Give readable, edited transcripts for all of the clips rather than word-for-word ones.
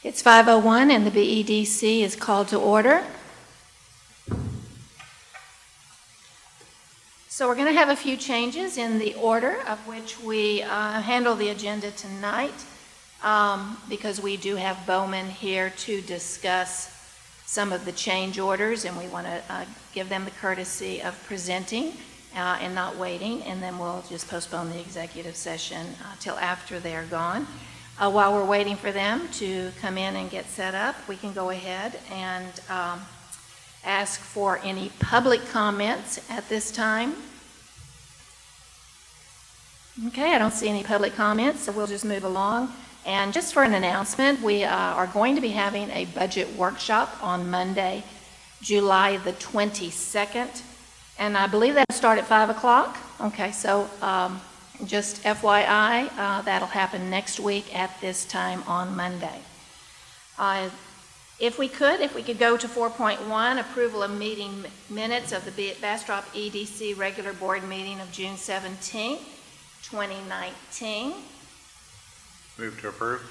It's 5:01 and the BEDC is called to order. So we're going to have a few changes in the order of which we handle the agenda tonight because we do have Bowman here to discuss some of the change orders, and we want to give them the courtesy of presenting and not waiting, and then we'll just postpone the executive session till after they're gone. While we're waiting for them to come in and get set up, we can go ahead and ask for any public comments at this time. Okay, I don't see any public comments, so we'll just move along. And just for an announcement, we are going to be having a budget workshop on Monday, July the 22nd, and I believe that'll start at 5 o'clock. Okay, so just FYI, that'll happen next week at this time on Monday. If we could go to 4.1, approval of meeting minutes of the Bastrop EDC regular board meeting of June 17th, 2019. Move to approve.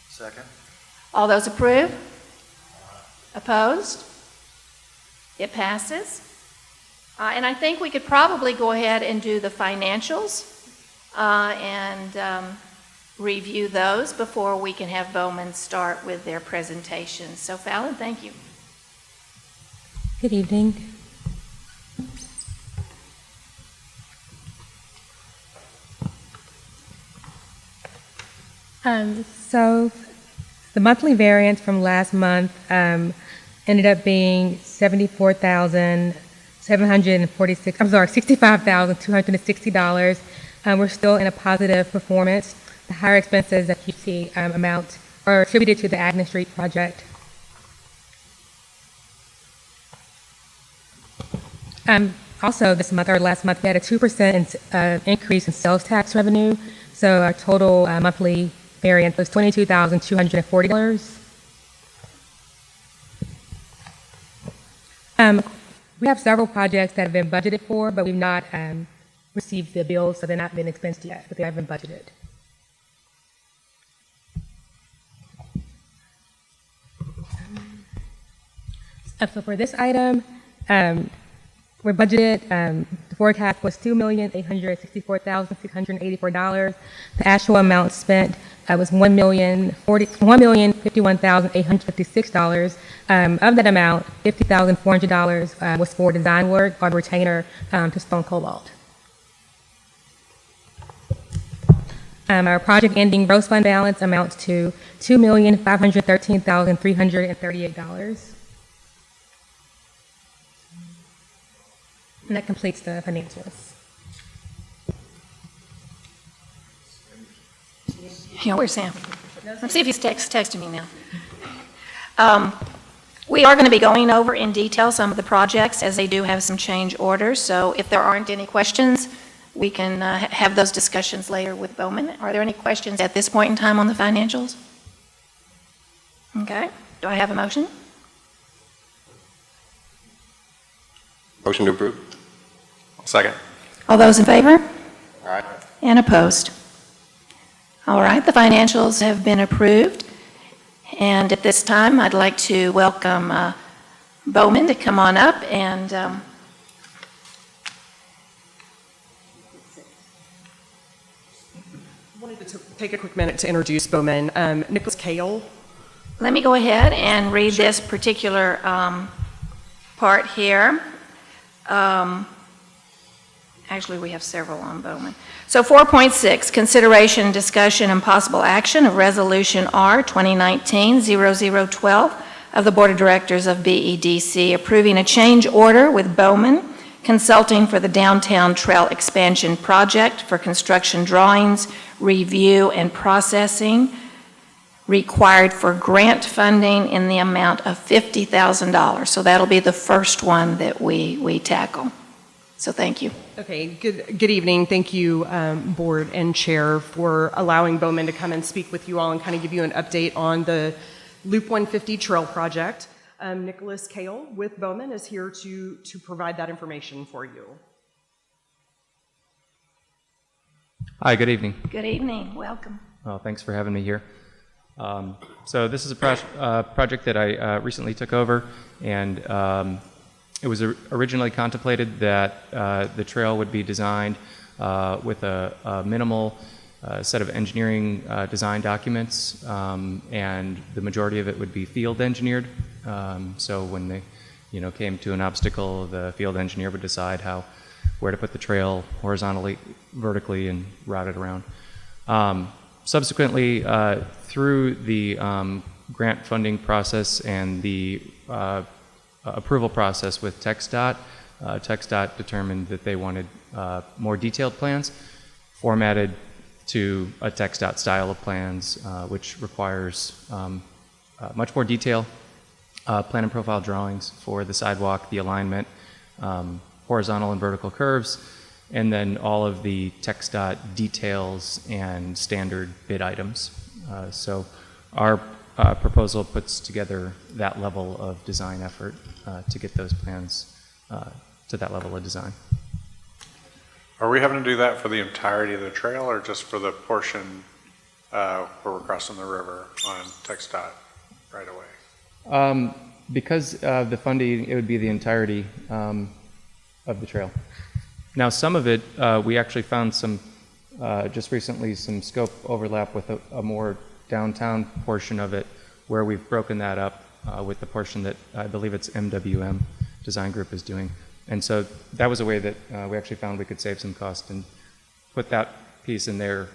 Second. All those approve? Opposed? It passes. And I think we could probably go ahead and do the financials and review those before we can have Bowman start with their presentation. So Fallon, thank you. Good evening. So the monthly variance from last month ended up being $65,260. We're still in a positive performance. The higher expenses that you see amount are attributed to the Agnes Street project. Also this month, or last month, we had a 2% increase in sales tax revenue. So our total monthly variance was $22,240. We have several projects that have been budgeted for, but we've not received the bills, so they're not been expensed yet, but they have been budgeted. So for this item, we're budgeted, the forecast was $2,864,684. The actual amount spent was $1,051,856. Of that amount, $50,400 was for design work or retainer to Stone Cobalt. Our project ending gross fund balance amounts to $2,513,338. And that completes the financials. Yeah, where's Sam? Let's see if he's texting me now. We are going to be going over in detail some of the projects as they do have some change orders. So if there aren't any questions, we can have those discussions later with Bowman. Are there any questions at this point in time on the financials? Okay. Do I have a motion? Motion to approve. Second. All those in favor? Aye. And opposed? All right, the financials have been approved. And at this time, I'd like to welcome Bowman to come on up and I wanted to take a quick minute to introduce Bowman. Nicholas Kale. let me go ahead and read this particular part here. Actually, we have several on Bowman. So 4.6, consideration, discussion, and possible action of Resolution R 2019-0012 of the Board of Directors of BEDC approving a change order with Bowman Consulting for the Downtown Trail Expansion Project for construction drawings, review, and processing required for grant funding in the amount of $50,000. So that'll be the first one that we tackle. So thank you. Okay, good evening. Thank you, Board and Chair, for allowing Bowman to come and speak with you all and kind of give you an update on the Loop 150 Trail Project. Nicholas Kale with Bowman is here to provide that information for you. Hi, good evening. Good evening. Welcome. Well, thanks for having me here. So this is a project that I recently took over, and it was originally contemplated that the trail would be designed with a minimal set of engineering design documents, and the majority of it would be field engineered. So when they, came to an obstacle, the field engineer would decide where to put the trail horizontally, vertically, and route it around. Subsequently, through the grant funding process and the approval process with TxDOT, TxDOT determined that they wanted more detailed plans formatted to a TxDOT style of plans, which requires much more detail, plan and profile drawings for the sidewalk, the alignment, horizontal and vertical curves, and then all of the TxDOT details and standard bid items. So our proposal puts together that level of design effort to get those plans to that level of design. Are we having to do that for the entirety of the trail or just for the portion where we're crossing the river on TxDOT right away? Because of the funding, it would be the entirety of the trail. Now, some of it, we actually found just recently, some scope overlap with a more downtown portion of it, where we've broken that up with the portion that I believe it's MWM Design Group is doing. And so that was a way that we actually found we could save some cost and put that piece in their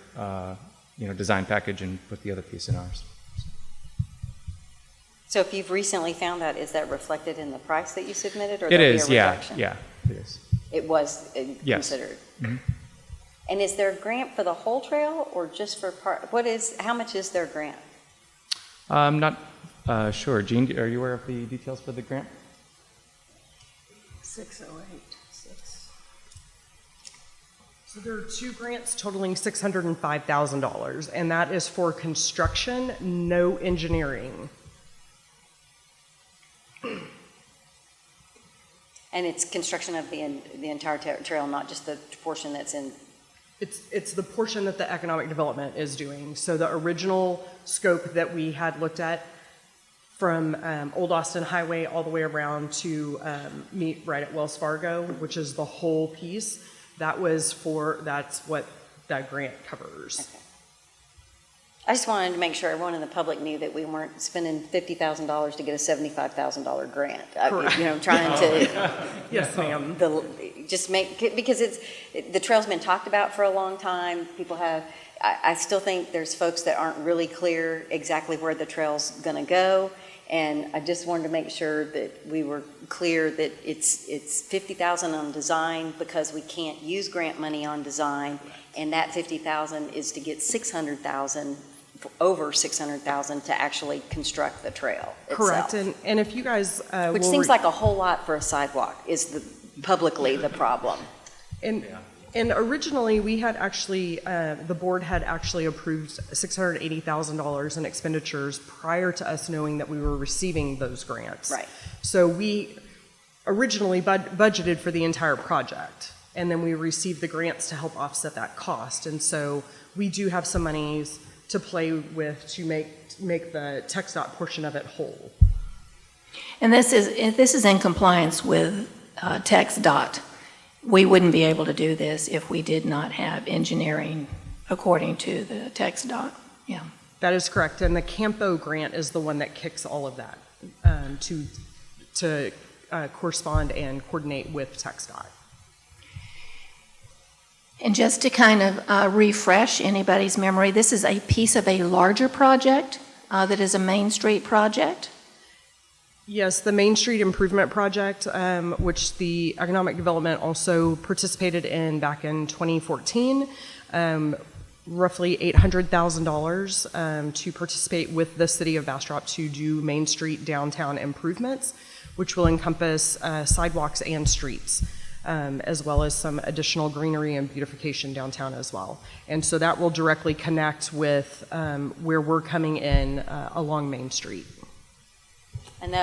design package and put the other piece in ours. So if you've recently found that, is that reflected in the price that you submitted, or It there'll is, be a yeah, reduction? yeah, it is. It was Yes. considered. Mm-hmm. And is there a grant for the whole trail or just for part? How much is their grant? I'm not sure. Gene, are you aware of the details for the grant? 608. So there are two grants totaling $605,000, and that is for construction, no engineering. And it's construction of the entire trail, not just the portion that's in. It's the portion that the economic development is doing. So the original scope that we had looked at from Old Austin Highway all the way around to meet right at Wells Fargo, which is the whole piece, that's what that grant covers. Okay. I just wanted to make sure everyone in the public knew that we weren't spending $50,000 to get a $75,000 grant. Trying to. Yes, ma'am. Because the trail's been talked about for a long time. People have. I still think there's folks that aren't really clear exactly where the trail's going to go, and I just wanted to make sure that we were clear that it's $50,000 on design because we can't use grant money on design, and that $50,000 is to get over $600,000 to actually construct the trail itself. Correct, and if you guys which seems like a whole lot for a sidewalk is publicly the problem. And originally, we had actually, the board had actually approved $680,000 in expenditures prior to us knowing that we were receiving those grants. Right. So we originally budgeted for the entire project, and then we received the grants to help offset that cost. And so we do have some monies to play with to make the TxDOT portion of it whole. And this is in compliance with TxDOT. We wouldn't be able to do this if we did not have engineering according to the TxDOT. Yeah. That is correct, and the Campo grant is the one that kicks all of that to correspond and coordinate with TxDOT. And just to kind of refresh anybody's memory, this is a piece of a larger project that is a Main Street project. Yes, the Main Street Improvement Project, which the Economic Development also participated in back in 2014, roughly $800,000 to participate with the City of Bastrop to do Main Street downtown improvements, which will encompass sidewalks and streets, as well as some additional greenery and beautification downtown as well. And so that will directly connect with where we're coming in along Main Street. And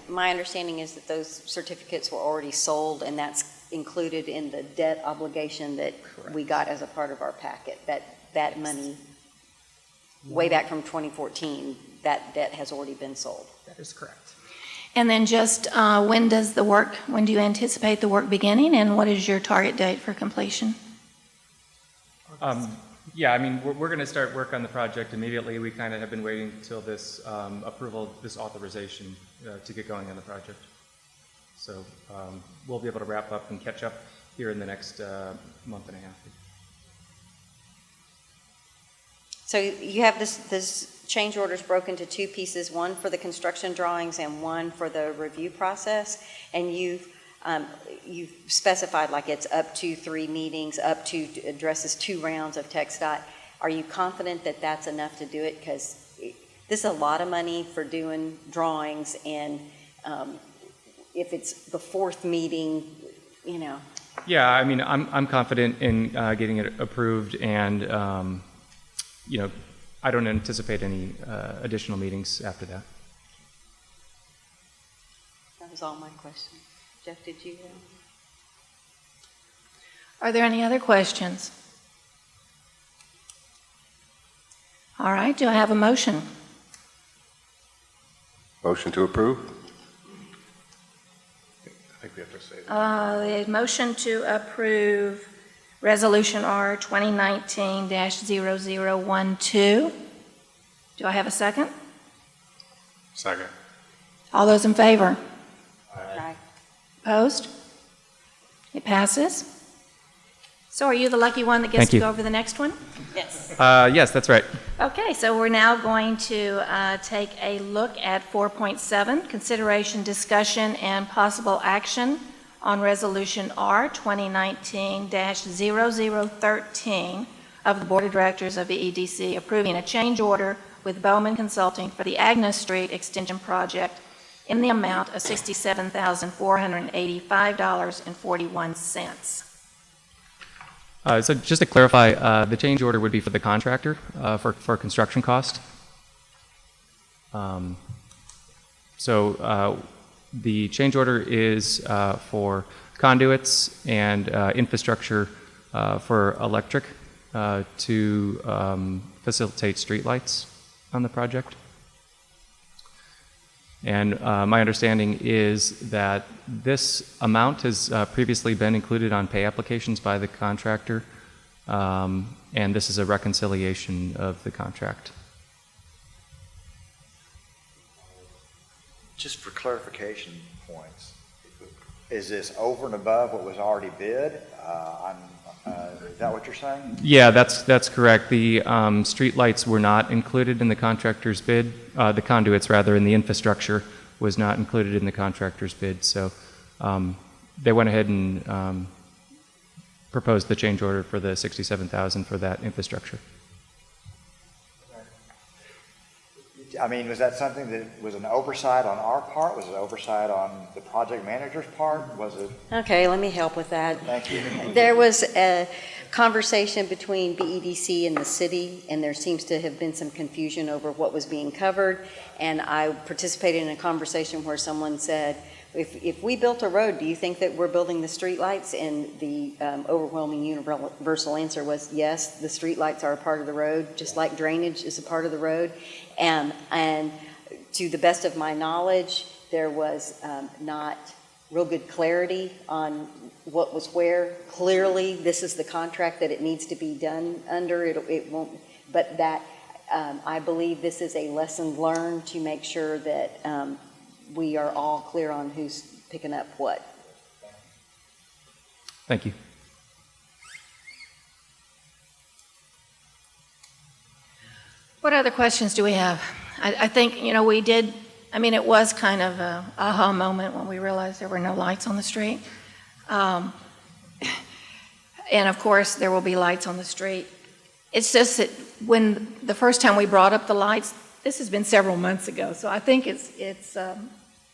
my understanding is that those certificates were already sold, and that's included in the debt obligation that we got as a part of our packet, that money. way back from 2014, that debt has already been sold. That is correct. And then just when do you anticipate the work beginning, and what is your target date for completion? Yeah, I mean, we're going to start work on the project immediately. We kind of have been waiting until this approval, this authorization to get going on the project. So we'll be able to wrap up and catch up here in the next month and a half. So you have this change orders broken into two pieces, one for the construction drawings and one for the review process, and you've specified like it's up to 3 meetings, up to addresses 2 rounds of TxDOT. Are you confident that that's enough to do it? Because this is a lot of money for doing drawings, and if it's the 4th meeting, you know. Yeah, I mean, I'm confident in getting it approved, and you know, I don't anticipate any additional meetings after that. That was all my questions. Jeff, did you have? Are there any other questions? All right, do I have a motion? Motion to approve? I think we have to say that. The motion to approve Resolution R 2019-0012. Do I have a second? Second. All those in favor? Aye. Opposed? It passes. So are you the lucky one that gets Thank to you. go over the next one? Yes. Yes, that's right. Okay, so we're now going to take a look at 4.7, consideration, discussion, and possible action on Resolution R 2019-0013 of the Board of Directors of the EDC approving a change order with Bowman Consulting for the Agnes Street Extension Project in the amount of $67,485.41. So just to clarify, the change order would be for the contractor for construction cost. The change order is for conduits and infrastructure for electric to facilitate streetlights on the project. And my understanding is that this amount has previously been included on pay applications by the contractor, and this is a reconciliation of the contract. Just for clarification points, is this over and above what was already bid? Is that what you're saying? Yeah, that's correct. The streetlights were not included in the contractor's bid. The conduits, rather, in the infrastructure was not included in the contractor's bid. So they went ahead and proposed the change order for the $67,000 for that infrastructure. I mean, was that something that was an oversight on our part? Was it oversight on the project manager's part? Was it? Okay, let me help with that. Thank you. There was a conversation between BEDC and the city, and there seems to have been some confusion over what was being covered. And I participated in a conversation where someone said, if we built a road, do you think that we're building the streetlights? And the overwhelming universal answer was yes, the streetlights are a part of the road, just like drainage is a part of the road. And to the best of my knowledge, there was not real good clarity on what was where. Clearly, this is the contract that it needs to be done under. It won't, but that I believe this is a lesson learned to make sure that we are all clear on who's picking up what. Thank you. What other questions do we have? I think, you know, we did, I mean, it was kind of a aha moment when we realized there were no lights on the street. And of course, there will be lights on the street. It's just that when the first time we brought up the lights, this has been several months ago, so I think it's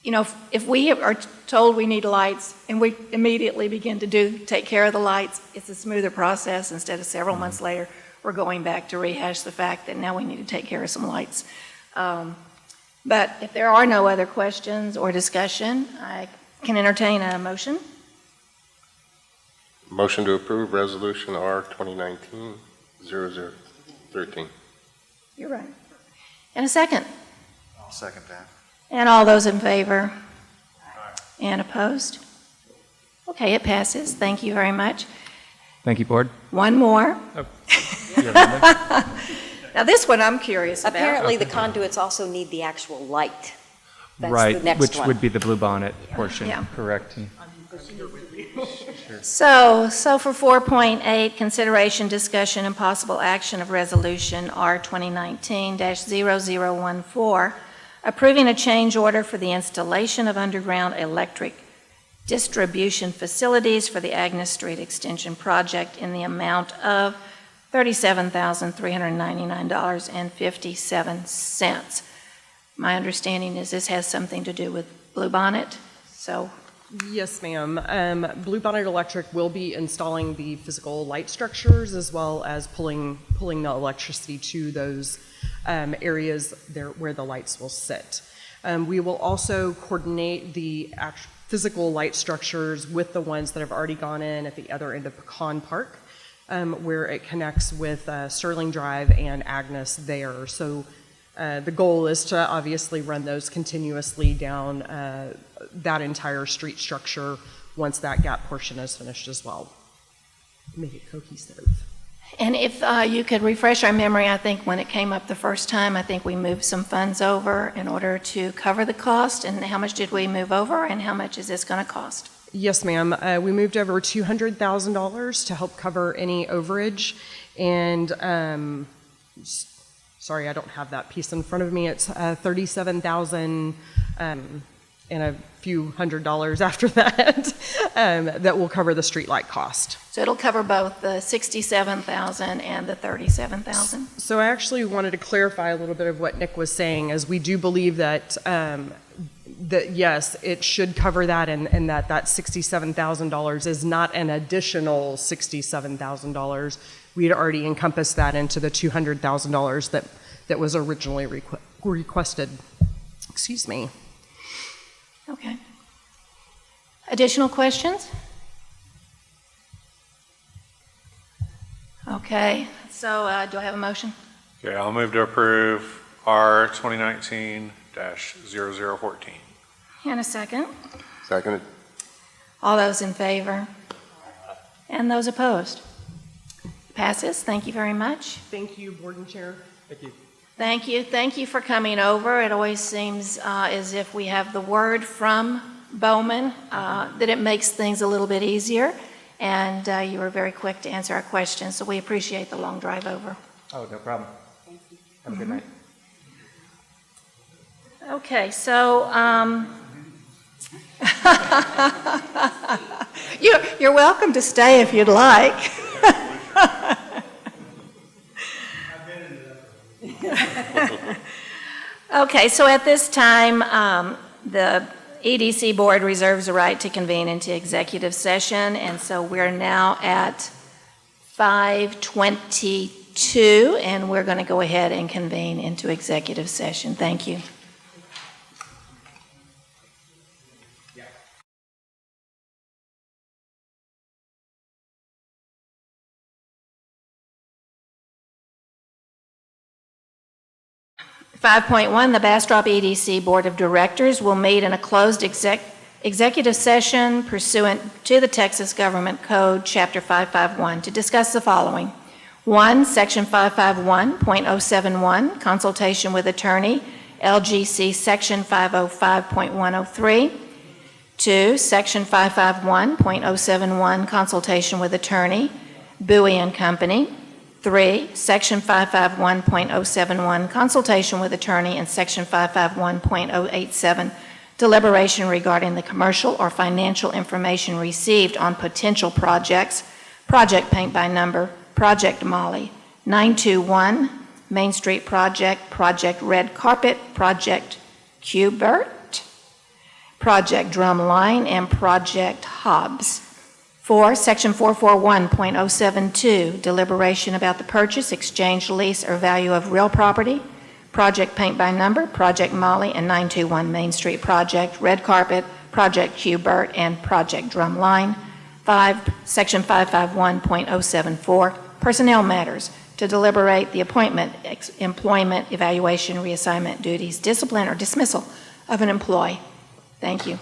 you know, if we are told we need lights and we immediately begin to take care of the lights, it's a smoother process instead of several months later we're going back to rehash the fact that now we need to take care of some lights. But if there are no other questions or discussion, I can entertain a motion. Motion to approve Resolution R 2019-0013. You're right. And a second. I'll second that. And all those in favor? And opposed? Okay, it passes. Thank you very much. Thank you, Board. One more. Oh, you have another? Now, this one I'm curious about. Apparently, the conduits also need the actual light. That's Right, the next which one. would be the blue bonnet portion, Yeah. correct? So for 4.8, consideration, discussion, and possible action of resolution R 2019-0014, approving a change order for the installation of underground electric distribution facilities for the Agnes Street Extension Project in the amount of $37,399.57. My understanding is this has something to do with Blue Bonnet, so Yes, ma'am. Blue Bonnet Electric will be installing the physical light structures as well as pulling the electricity to those areas there where the lights will sit. We will also coordinate the physical light structures with the ones that have already gone in at the other end of Pecan Park, where it connects with Sterling Drive and Agnes there. So the goal is to obviously run those continuously down that entire street structure once that gap portion is finished as well. Make it cohesive. And if you could refresh our memory, I think when it came up the first time, I think we moved some funds over in order to cover the cost. And how much did we move over, and how much is this going to cost? Yes, ma'am. We moved over $200,000 to help cover any overage. And sorry, I don't have that piece in front of me. It's $37,000 and a few $100s after that that will cover the streetlight cost. So it'll cover both the $67,000 and the $37,000? So I actually wanted to clarify a little bit of what Nick was saying, as we do believe that that yes, it should cover that, and that $67,000 is not an additional $67,000. We had already encompassed that into the $200,000 that was originally requested. Excuse me. Okay. Additional questions? Okay, so do I have a motion? Okay, I'll move to approve R 2019-0014. And a second. Seconded. All those in favor? And those opposed? Passes. Thank you very much. Thank you, Board and Chair. Thank you. Thank you. Thank you for coming over. It always seems as if we have the word from Bowman that it makes things a little bit easier. And you were very quick to answer our questions, so we appreciate the long drive over. Oh, no problem. Have a good night. Okay, so you're welcome to stay if you'd like. Okay, so at this time, the EDC Board reserves the right to convene into executive session, and so we're now at 5:22, and we're going to go ahead and convene into executive session. Thank you. Five point one, the Bastrop EDC Board of Directors will meet in a closed executive session pursuant to the Texas Government Code, Chapter 551, to discuss the following. 1, Section 551.071, consultation with attorney, LGC Section 505.103. 2, Section 551.071, consultation with attorney, Bowie and Company. 3, Section 551.071, consultation with attorney, and Section 551.087, deliberation regarding the commercial or financial information received on potential projects, project paint by number, Project Molly, 921 Main Street Project, Project Red Carpet, Project Qbert, Project Drumline, and Project Hobbs. 4, Section 441.072, deliberation about the purchase, exchange, lease, or value of real property, Project Paint by Number, Project Molly, and 921 Main Street Project, Red Carpet, Project Qbert, and Project Drumline. 5, Section 551.074, personnel matters, to deliberate the appointment, employment, evaluation, reassignment, duties, discipline, or dismissal of an employee. Thank you.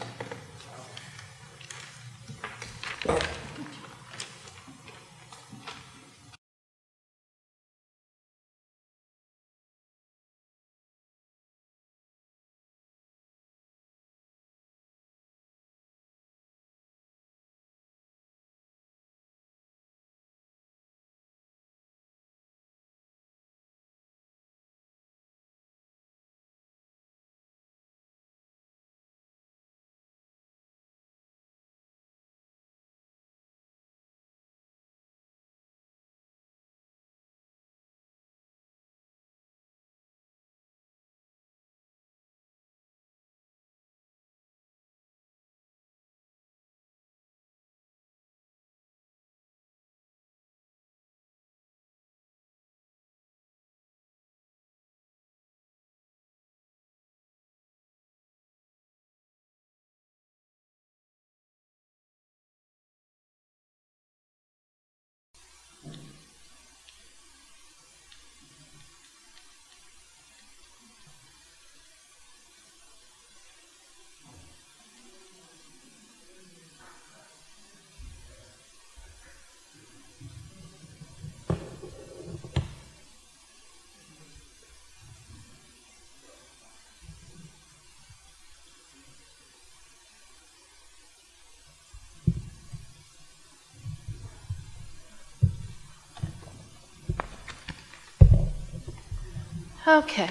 Okay.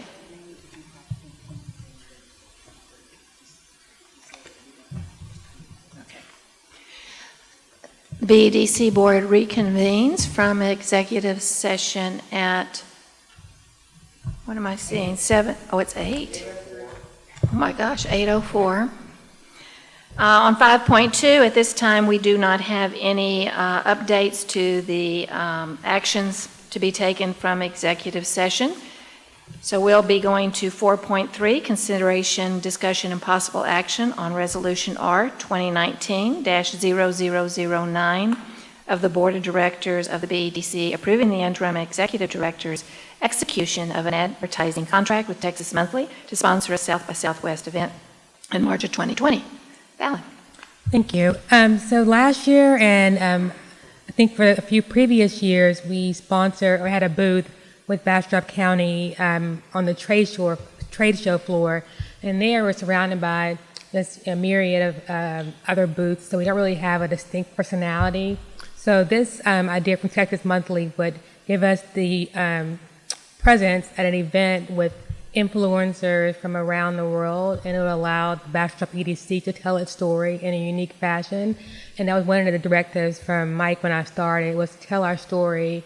BDC Board reconvenes from executive session at, what am I seeing, 7? Oh, it's 8. Oh my gosh, 8:04. On 5.2, at this time, we do not have any updates to the actions to be taken from executive session. So we'll be going to 4.3, consideration, discussion, and possible action on Resolution R 2019-0009 of the Board of Directors of the BEDC approving the interim executive director's execution of an advertising contract with Texas Monthly to sponsor a South by Southwest event in March of 2020. Val. Thank you. So last year, and I think for a few previous years, we sponsored or had a booth with Bastrop County on the trade show floor, and there we're surrounded by this a myriad of other booths, so we don't really have a distinct personality. So this idea from Texas Monthly would give us the presence at an event with influencers from around the world, and it would allow the Bastrop EDC to tell its story in a unique fashion. And that was one of the directives from Mike when I started, was to tell our story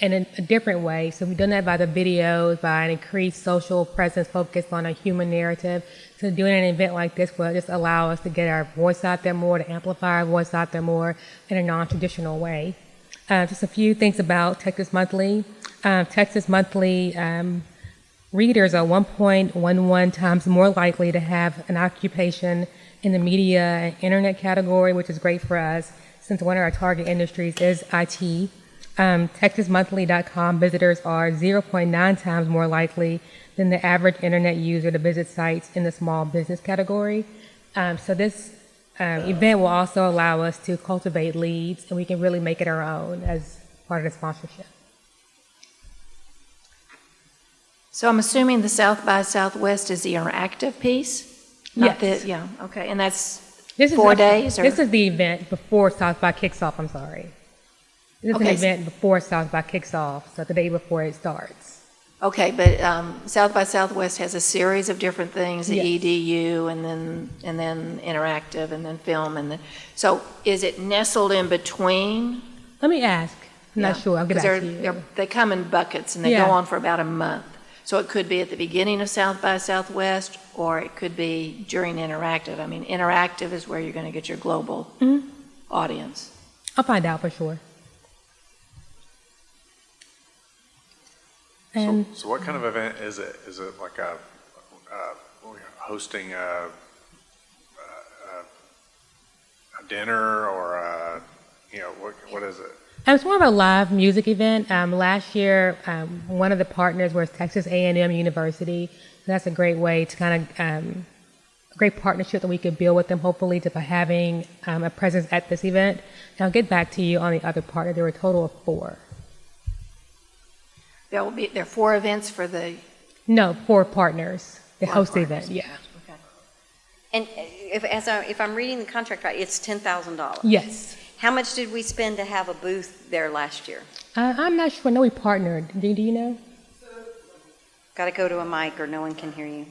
in a different way. So we've done that by the videos, by an increased social presence focused on a human narrative. So doing an event like this will just allow us to get our voice out there more, to amplify our voice out there more in a non-traditional way. Just a few things about Texas Monthly. Texas Monthly readers are 1.11 times more likely to have an occupation in the media and internet category, which is great for us since one of our target industries is IT. TexasMonthly.com visitors are 0.9 times more likely than the average internet user to visit sites in the small business category. So this event will also allow us to cultivate leads, and we can really make it our own as part of the sponsorship. So I'm assuming the South by Southwest is the interactive piece? Not Yes. yeah, okay, and that's This is 4 days? Or? This is the event before South by kicks off, I'm sorry. This is Okay. an event before South by kicks off, so the day before it starts. Okay, but South by Southwest has a series of different things, the Yes. EDU, and then interactive, and then film, and then, so is it nestled in between? Let me ask. I'm not Yeah, sure. I'll get 'cause back to you. they come in buckets, and they Yeah. go on for about a month. So it could be at the beginning of South by Southwest, or it could be during interactive. I mean, interactive is where you're going to get your global audience. I'll find out for sure. And So what kind of event is it? Is it like hosting a dinner or what is it? It's more of a live music event. Last year, one of the partners was Texas A&M University. So that's a great way to kind of, a great partnership that we could build with them, hopefully, to by having a presence at this event. And I'll get back to you on the other partner. There were a total of 4. There are 4 events for the... No, 4 partners. The 4 host partners. event, yeah. Okay. And if I'm reading the contract right, it's $10,000. Yes. How much did we spend to have a booth there last year? I'm not sure. I know we partnered. Do you know? Got to go to a mic or no one can hear you.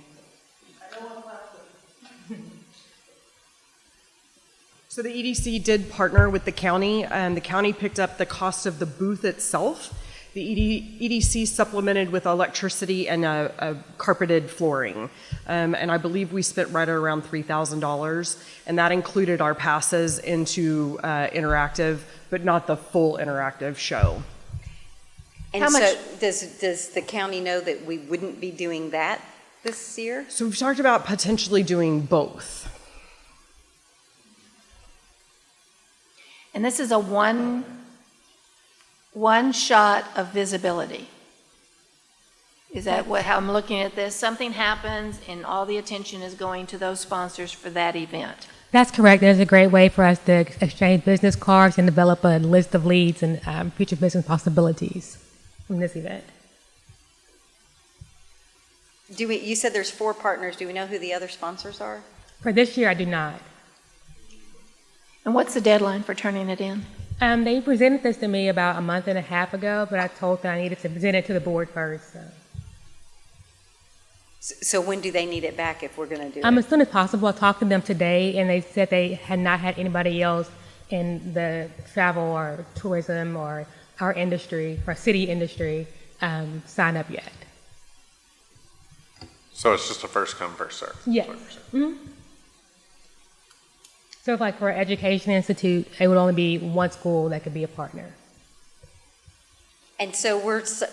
So the EDC did partner with the county, and the county picked up the cost of the booth itself. The EDC supplemented with electricity and a carpeted flooring. And I believe we spent right around $3,000, and that included our passes into interactive, but not the full interactive show. And How so much- does the county know that we wouldn't be doing that this year? So we've talked about potentially doing both. And this is a one shot of visibility. Is that how I'm looking at this? Something happens and all the attention is going to those sponsors for that event. That's correct. There's a great way for us to exchange business cards and develop a list of leads and future business possibilities from this event. You said there's 4 partners. Do we know who the other sponsors are? For this year, I do not. And what's the deadline for turning it in? They presented this to me about a month and a half ago, but I told them I needed to present it to the board first. So when do they need it back if we're going to do As it? soon as possible. I talked to them today, and they said they had not had anybody else in the travel or tourism or our industry, our city industry, sign up yet. So it's just a first come, first serve? Yes. So if like for an education institute, it would only be one school that could be a partner. And so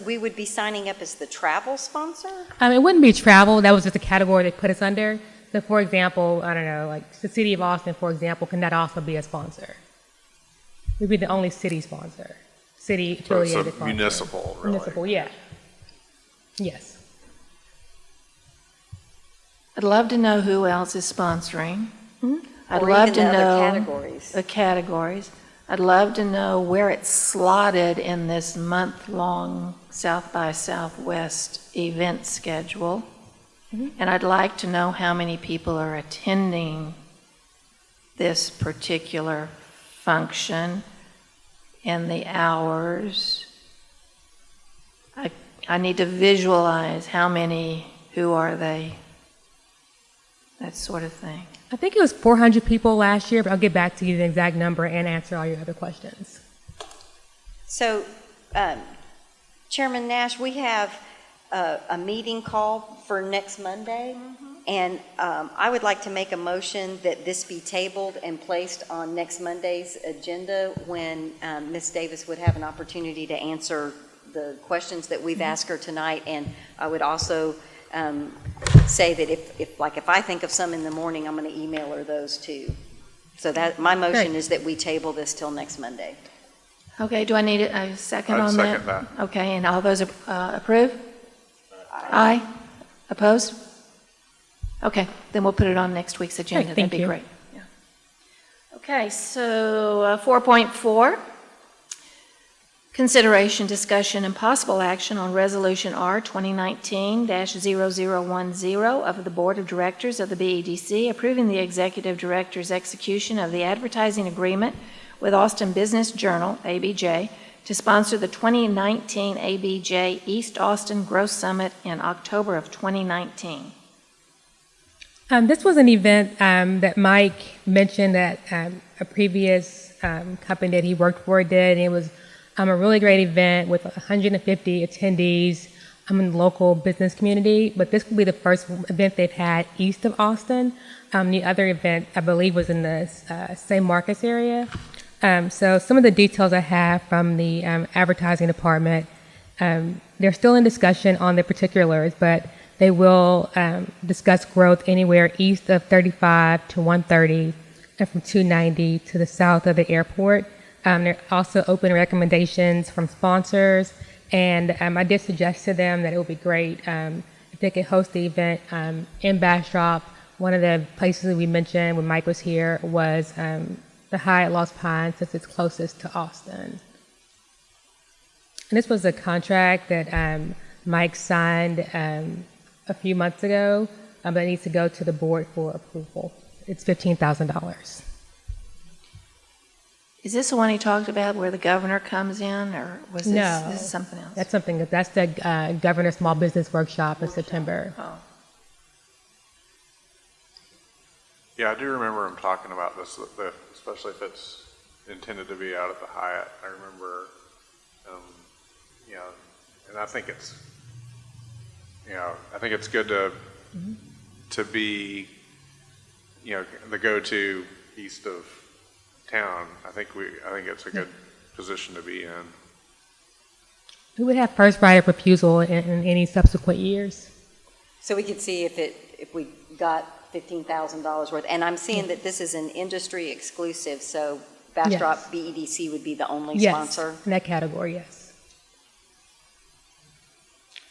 we would be signing up as the travel sponsor? It wouldn't be travel. That was just a category they put us under. So for example, I don't know, like the city of Austin, for example, can that also be a sponsor? We'd be the only city sponsor, city So it's affiliated a sponsor. municipal, really? Municipal, yeah. Yes. I'd love to know who else is sponsoring. I'd Or love even to the other know categories. the categories. I'd love to know where it's slotted in this month-long South by Southwest event schedule. And I'd like to know how many people are attending this particular function and the hours. I need to visualize how many, who are they, that sort of thing. I think it was 400 people last year, but I'll get back to you the exact number and answer all your other questions. So, Chairman Nash, we have a meeting called for next Monday, and I would like to make a motion that this be tabled and placed on next Monday's agenda when Ms. Davis would have an opportunity to answer the questions that we've asked her tonight. And I would also say that if I think of some in the morning, I'm going to email her those too. So that my motion Great. is that we table this till next Monday. Okay, do I need a second I'd on that? second that. Okay, and all those approve? Aye. Opposed? Okay, then we'll put it on next week's agenda. Great, That'd thank be you. great. Yeah. Okay, so 4.4, consideration, discussion, and possible action on Resolution R 2019-0010 of the Board of Directors of the BEDC approving the Executive Director's execution of the advertising agreement with Austin Business Journal, ABJ, to sponsor the 2019 ABJ East Austin Growth Summit in October of 2019. This was an event that Mike mentioned that a previous company that he worked for did, and it was a really great event with 150 attendees in the local business community, but this will be the first event they've had east of Austin. The other event, I believe, was in the St. Marcus area. So some of the details I have from the advertising department, they're still in discussion on the particulars, but they will discuss growth anywhere east of 35 to 130 and from 290 to the south of the airport. They're also open recommendations from sponsors, and I did suggest to them that it would be great if they could host the event in Bastrop. One of the places that we mentioned when Mike was here was the Hyatt Lost Pines, since it's closest to Austin. And this was a contract that Mike signed a few months ago, but it needs to go to the board for approval. It's $15,000. Is this the one he talked about where the governor comes in, or was this, No. this is something else? That's the Governor Small Business Workshop in September. Oh. Yeah, I do remember him talking about this, especially if it's intended to be out at the Hyatt. I remember, you know, and I think it's, you know, I think it's good to be, you know, the go-to east of town. I think it's a good position to be in. We would have first right of refusal in any subsequent years. So we could see if we got $15,000 worth, and I'm seeing that this is an industry exclusive, so Bastrop Yes. BEDC would be the only Yes, sponsor. in that category, yes.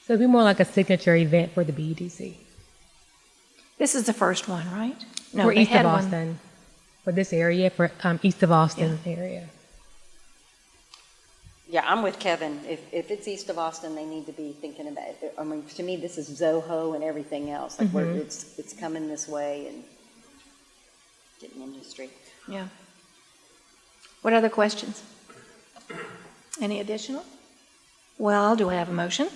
So it'd be more like a signature event for the BEDC. This is the first one, right? No, For they east of had one. Austin, for this area, for east of Austin area. Yeah, I'm with Kevin. If it's east of Austin, they need to be thinking about it. I mean, to me, this is Zoho and everything else. Like where it's coming this way and getting industry. Yeah. What other questions? Any additional? Well, do I have a motion?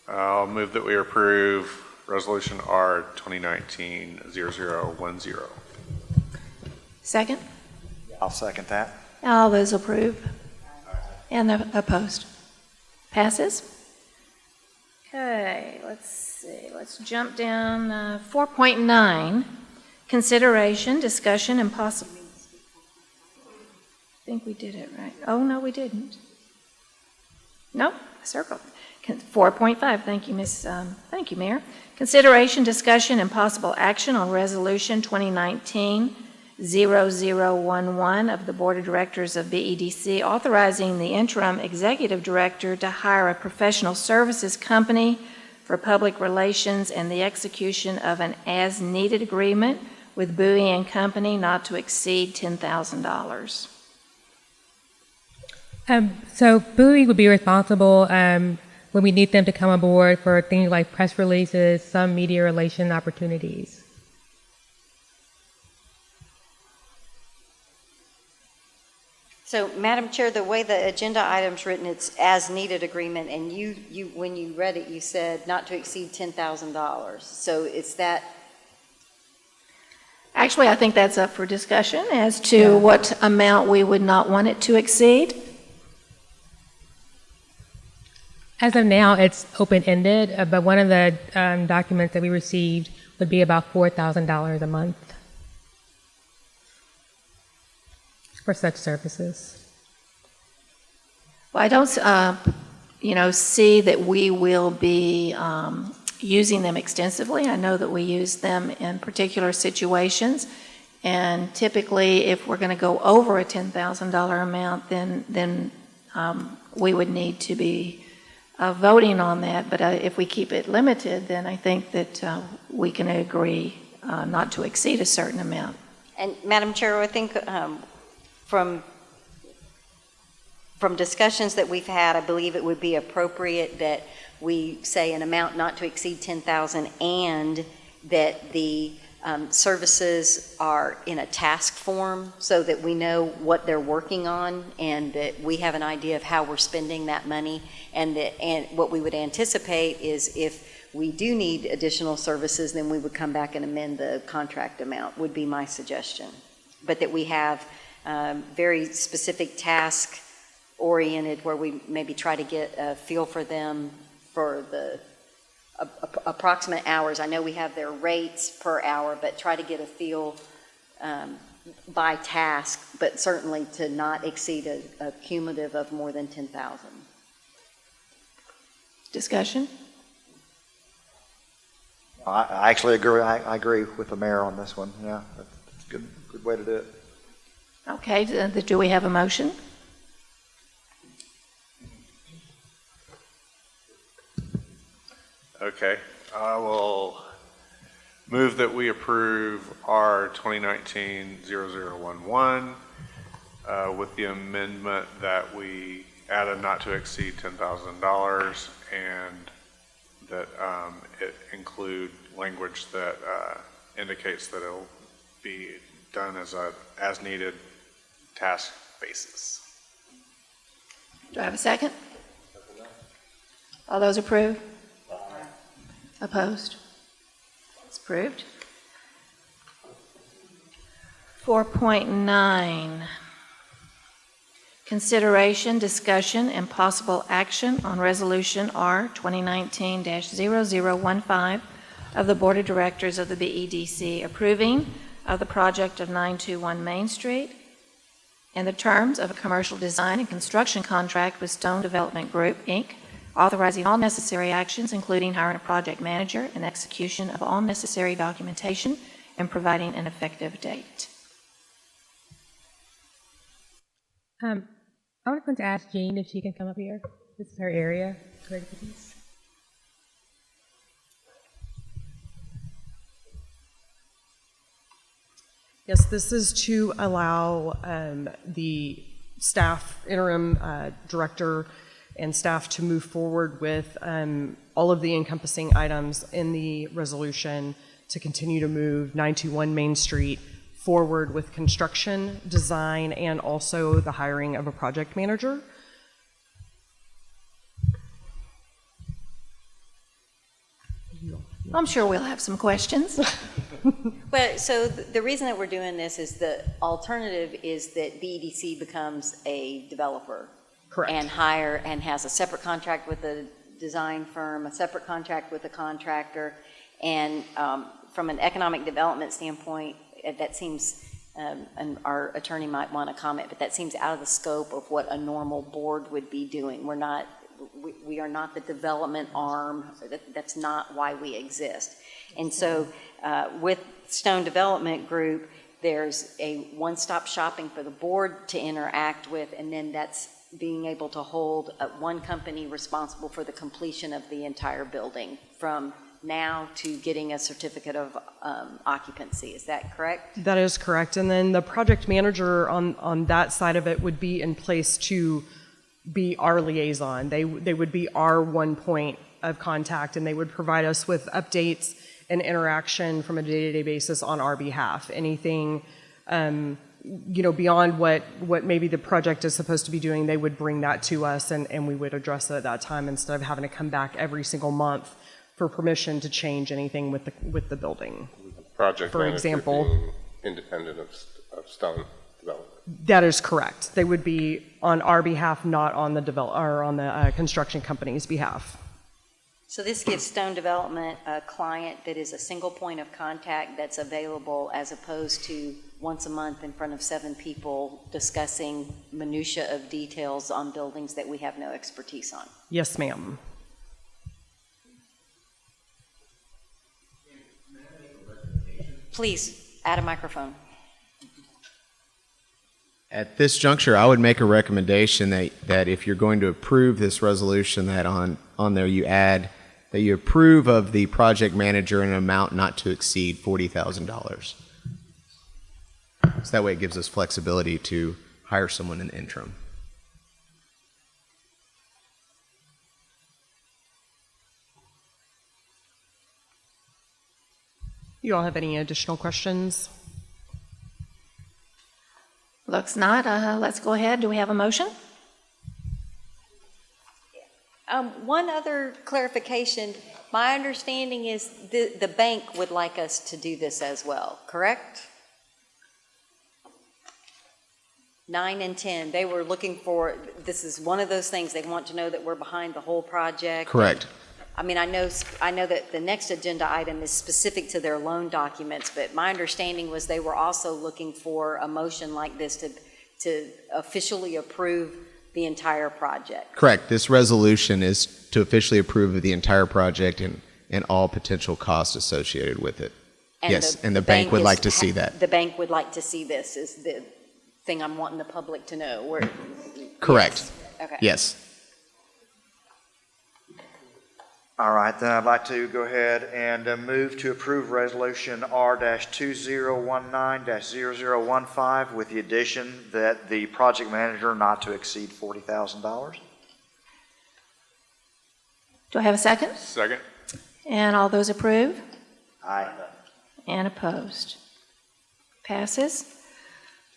I'll move that we approve Resolution R 2019-0010. Second? I'll second that. All those approve? And the opposed? Passes? Okay, let's see. Let's jump down 4.9. Consideration, discussion, and possible. I think we did it right. Oh, no, we didn't. Nope, I circled. 4.5, thank you, thank you, Mayor. Consideration, discussion, and possible action on Resolution 2019-0011 of the Board of Directors of BEDC, authorizing the interim executive director to hire a professional services company for public relations and the execution of an as-needed agreement with Bowie and Company not to exceed $10,000. So Bowie would be responsible when we need them to come aboard for things like press releases, some media relation opportunities. So, Madam Chair, the way the agenda item's written, it's as needed agreement, and you when you read it, you said not to exceed $10,000. So is that? Actually, I think that's up for discussion as to what amount we would not want it to exceed. As of now, it's open-ended, but one of the documents that we received would be about $4,000 a month for such services. Well, I don't, see that we will be using them extensively. I know that we use them in particular situations, and typically, if we're going to go over a $10,000 amount, then we would need to be voting on that. But if we keep it limited, then I think that we can agree not to exceed a certain amount. And Madam Chair, I think from discussions that we've had, I believe it would be appropriate that we say an amount not to exceed $10,000 and that the services are in a task form so that we know what they're working on and that we have an idea of how we're spending that money, and what we would anticipate is if we do need additional services, then we would come back and amend the contract amount, would be my suggestion. But that we have very specific task oriented where we maybe try to get a feel for them for the approximate hours. I know we have their rates per hour, but try to get a feel by task, but certainly to not exceed a cumulative of more than 10,000. Discussion? I actually agree. I agree with the mayor on this one. Yeah, that's a good way to do it. Okay, do we have a motion? Okay, I will move that we approve R 2019-0011 with the amendment that we add a not to exceed $10,000 and that it include language that indicates that it'll be done as a as needed task basis. Do I have a second? All those approve? Opposed? It's approved. 4.9, consideration, discussion, and possible action on Resolution R 2019-0015 of the Board of Directors of the BEDC approving of the project of 921 Main Street and the terms of a commercial design and construction contract with Stone Development Group, Inc., authorizing all necessary actions, including hiring a project manager and execution of all necessary documentation and providing an effective date. I want to ask Jean if she can come up here. This is her area. Yes, this is to allow the staff, interim director, and staff to move forward with all of the encompassing items in the resolution to continue to move 921 Main Street forward with construction, design, and also the hiring of a project manager. I'm sure we'll have some questions. Well, so the reason that we're doing this is the alternative is that BEDC becomes a developer. Correct. And has a separate contract with the design firm, a separate contract with the contractor, and from an economic development standpoint, that seems, and our attorney might want to comment, but that seems out of the scope of what a normal board would be doing. We are not the development arm. That's not why we exist. And so with Stone Development Group, there's a one-stop shopping for the board to interact with, and then that's being able to hold one company responsible for the completion of the entire building from now to getting a certificate of occupancy. Is that correct? That is correct. And then the project manager on that side of it would be in place to be our liaison. They would be our one point of contact, and they would provide us with updates and interaction from a day-to-day basis on our behalf. Anything beyond what maybe the project is supposed to be doing, they would bring that to us, and we would address it at that time instead of having to come back every single month for permission to change anything with the building. Project For manager example, being independent of Stone Development. that is correct. They would be on our behalf, not on the construction company's behalf. So this gives Stone Development a client that is a single point of contact that's available as opposed to once a month in front of 7 people discussing minutia of details on buildings that we have no expertise on. Yes, ma'am. Please, add a microphone. At this juncture, I would make a recommendation that if you're going to approve this resolution, that on there you add that you approve of the project manager in an amount not to exceed $40,000. So that way it gives us flexibility to hire someone in the interim. You all have any additional questions? Looks not. Let's go ahead. Do we have a motion? One other clarification. My understanding is the bank would like us to do this as well, correct? 9 and 10, they were looking for, this is one of those things, they want to know that we're behind the whole project. Correct. I mean, I know that the next agenda item is specific to their loan documents, but my understanding was they were also looking for a motion like this to officially approve the entire project. Correct. This resolution is to officially approve of the entire project and all potential costs associated with it. And yes, and the bank would like to see that. The bank would like to see this, is thing I'm wanting the public to know. Where, Correct. Yes. Okay. Yes. All right, then I'd like to go ahead and move to approve Resolution R-2019-0015 with the addition that the project manager not to exceed $40,000. Do I have a second? Second? And all those approve? Aye. And opposed? Passes.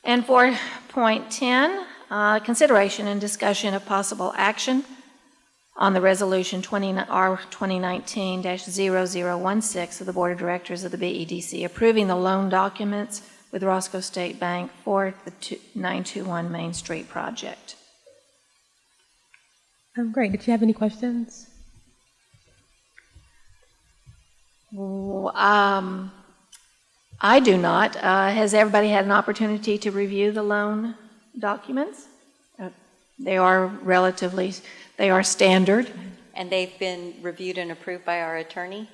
And for point 10, consideration and discussion of possible action on the resolution R2019-0016 of the Board of Directors of the BEDC approving the loan documents with Roscoe State Bank for the 921 Main Street project. Great. Did you have any questions? I do not. Has everybody had an opportunity to review the loan documents? They are standard. And they've been reviewed and approved by our attorney,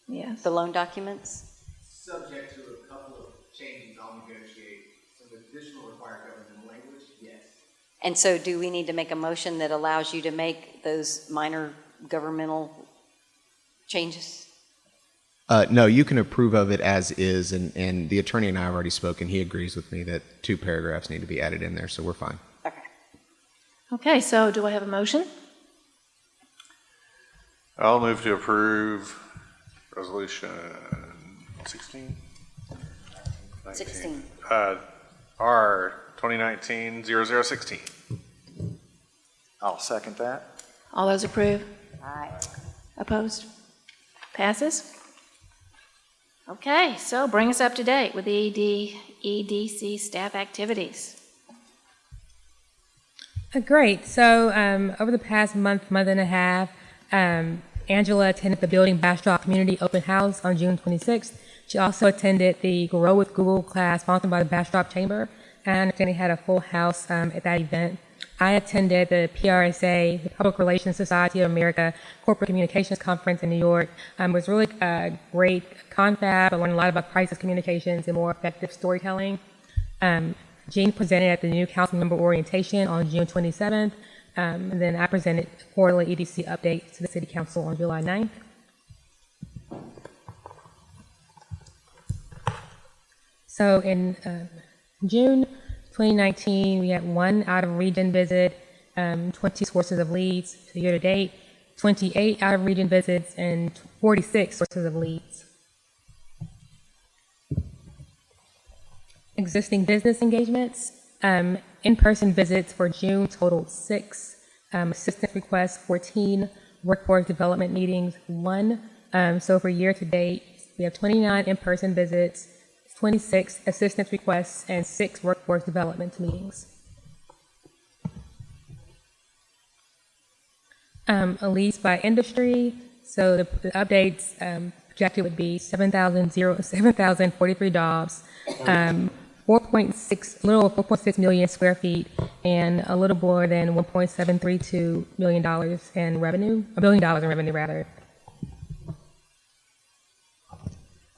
Yes. the loan documents? Subject to a couple of changes, I'll negotiate some additional required governmental language, yes. And so do we need to make a motion that allows you to make those minor governmental changes? No, you can approve of it as is, and the attorney and I have already spoken. He agrees with me that 2 paragraphs need to be added in there, so we're fine. Okay. Okay, so do I have a motion? I'll move to approve resolution 16? 16. R 2019-0016. I'll second that. All those approve? Aye. Opposed? Passes? Okay, so bring us up to date with the EDC staff activities. Great. So over the past month and a half, Angela attended the Building Bastrop Community Open House on June 26th. She also attended the Grow with Google class sponsored by the Bastrop Chamber, and they had a full house at that event. I attended the PRSA, the Public Relations Society of America Corporate Communications Conference in New York. It was really a great confab. I learned a lot about crisis communications and more effective storytelling. Jean presented at the new council member orientation on June 27th, and then I presented quarterly EDC updates to the City Council on July 9th. So in June 2019, we had 1 out-of-region visit, 20 sources of leads year-to-date, 28 out-of-region visits, and 46 sources of leads. Existing business engagements, in-person visits for June totaled 6, assistance requests 14, workforce development meetings 1. So for year-to-date, we have 29 in-person visits, 26 assistance requests, and 6 workforce development meetings. Leads by industry, so the updates projected would be 7,043 jobs, 4.6, a little over 4.6 million square feet, and a little more than $1.732 million in revenue, $1 billion in revenue rather.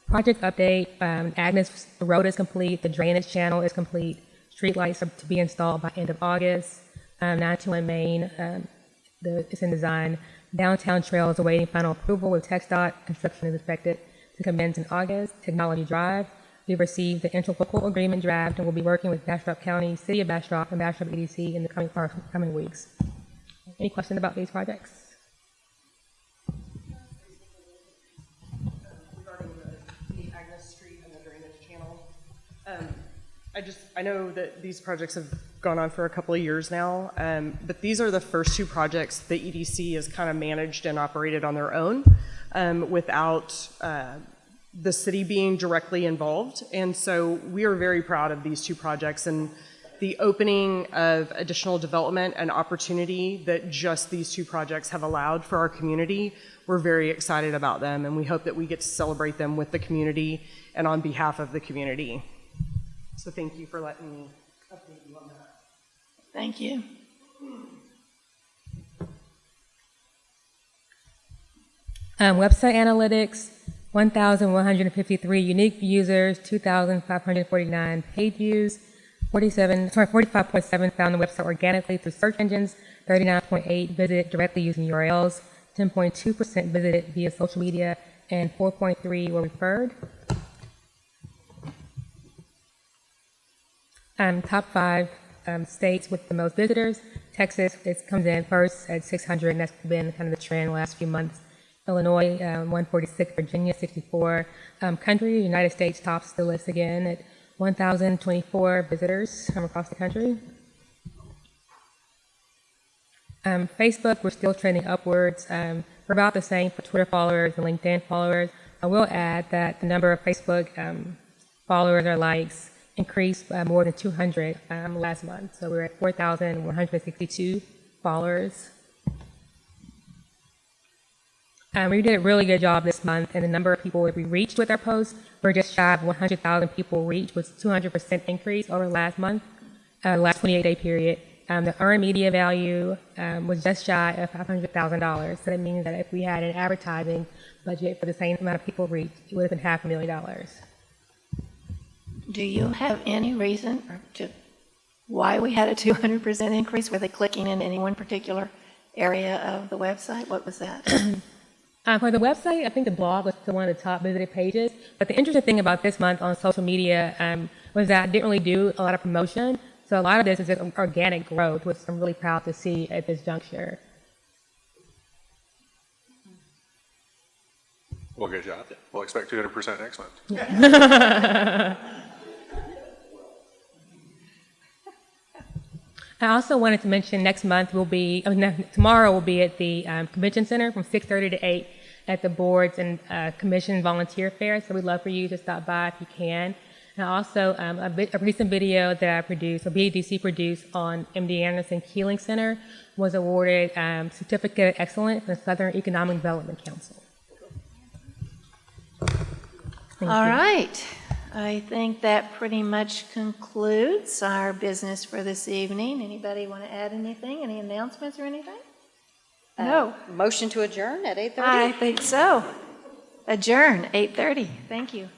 Project update, Agnes Road is complete, the drainage channel is complete, street lights are to be installed by end of August, 921 Main, it's in design, downtown trail is awaiting final approval with TxDOT, construction is expected to commence in August, Technology Drive, we've received the interlocal agreement draft and will be working with Bastrop County, City of Bastrop, and Bastrop EDC in the coming weeks. Any questions about these projects? I know that these projects have gone on for a couple of years now, but these are the first 2 projects the EDC has kind of managed and operated on their own without the city being directly involved. And so we are very proud of these 2 projects and the opening of additional development and opportunity that just these 2 projects have allowed for our community. We're very excited about them, and we hope that we get to celebrate them with the community and on behalf of the community. So thank you for letting me update you on that. Thank you. Website analytics, 1,153 unique users, 2,549 page views, 45.7 found the website organically through search engines, 39.8 visited directly using URLs, 10.2% visited via social media, and 4.3 were referred. Top 5 states with the most visitors. Texas comes in first at 600, and that's been kind of the trend the last few months. Illinois, 146, Virginia, 64. Country, United States tops the list again at 1,024 visitors from across the country. Facebook, we're still trending upwards. We're about the same for Twitter followers and LinkedIn followers. I will add that the number of Facebook followers or likes increased by more than 200 last month. So we're at 4,162 followers. We did a really good job this month, and the number of people that we reached with our posts, we're just shy of 100,000 people reached, was 200% increase over last month, last 28-day period. The earned media value was just shy of $500,000. So that means that if we had an advertising budget for the same amount of people reached, it would have been $500,000. Do you have any reason why we had a 200% increase? Were they clicking in any one particular area of the website? What was that? For the website, I think the blog was still one of the top visited pages. But the interesting thing about this month on social media was that I didn't really do a lot of promotion. So a lot of this is just organic growth, which I'm really proud to see at this juncture. Well, good job. We'll expect 200% next month. I also wanted to mention next month tomorrow we'll be at the Convention Center from 6:30 to 8 at the boards and commission volunteer fair. So we'd love for you to stop by if you can. And also a recent video that I produced, or BDC produced on MD Anderson Keeling Center, was awarded Certificate of Excellence from the Southern Economic Development Council. All right. I think that pretty much concludes our business for this evening. Anybody want to add anything? Any announcements or anything? No. Motion to adjourn at 8:30? I think so. Adjourn, 8:30. Thank you.